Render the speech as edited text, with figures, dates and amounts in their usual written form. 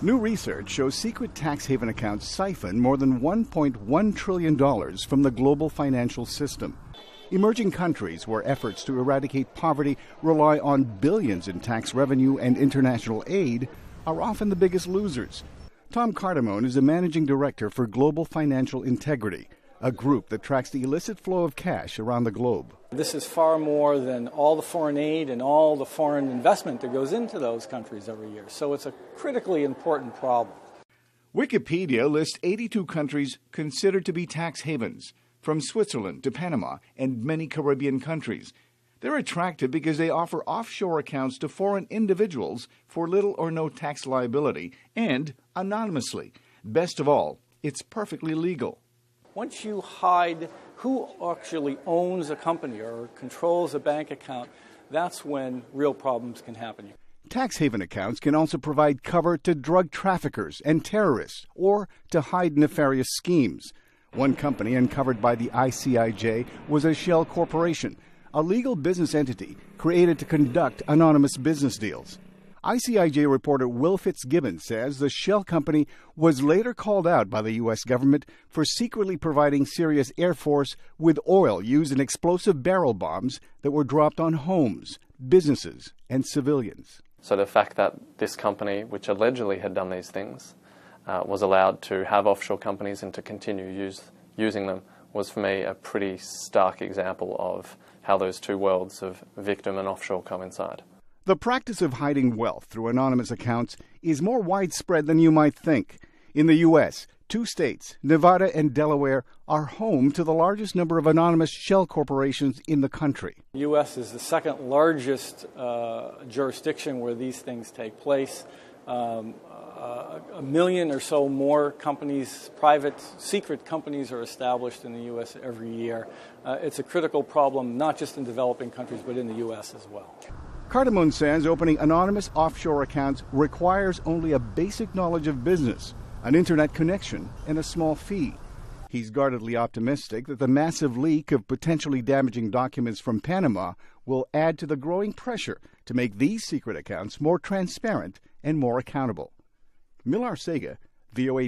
New research shows secret tax haven accounts siphon more than $1.1 trillion from the global financial system. Emerging countries where efforts to eradicate poverty rely on billions in tax revenue and international aid are often the biggest losers. Tom Cardamone is the managing director for Global Financial Integrity, a group that tracks the illicit flow of cash around the globe. This is far more than all the foreign aid and all the foreign investment that goes into those countries every year. So it's a critically important problem. Wikipedia lists 82 countries considered to be tax havens, from Switzerland to Panama and many Caribbean countries. They're attractive because they offer offshore accounts to foreign individuals for little or no tax liability and anonymously. Best of all, it's perfectly legal. Once you hide who actually owns a company or controls a bank account, that's when real problems can happen. Tax haven accounts can also provide cover to drug traffickers and terrorists or to hide nefarious schemes. One company uncovered by the ICIJ was a shell corporation, a legal business entity created to conduct anonymous business deals. ICIJ reporter Will Fitzgibbon says the shell company was later called out by the U.S. government for secretly providing Syria's Air Force with oil used in explosive barrel bombs that were dropped on homes, businesses, and civilians. So the fact that this company, which allegedly had done these things, was allowed to have offshore companies and to continue using them was for me a pretty stark example of how those two worlds of victim and offshore coincide. The practice of hiding wealth through anonymous accounts is more widespread than you might think. In the U.S., 2 states, Nevada and Delaware, are home to the largest number of anonymous shell corporations in the country. The U.S. is the second largest jurisdiction where these things take place. 1 million or so more companies, private, secret companies, are established in the U.S. every year. It's a critical problem, not just in developing countries, but in the U.S. as well. Cardamone says opening anonymous offshore accounts requires only a basic knowledge of business, an internet connection, and a small fee. He's guardedly optimistic that the massive leak of potentially damaging documents from Panama will add to the growing pressure to make these secret accounts more transparent and more accountable. Millar Sega, VOA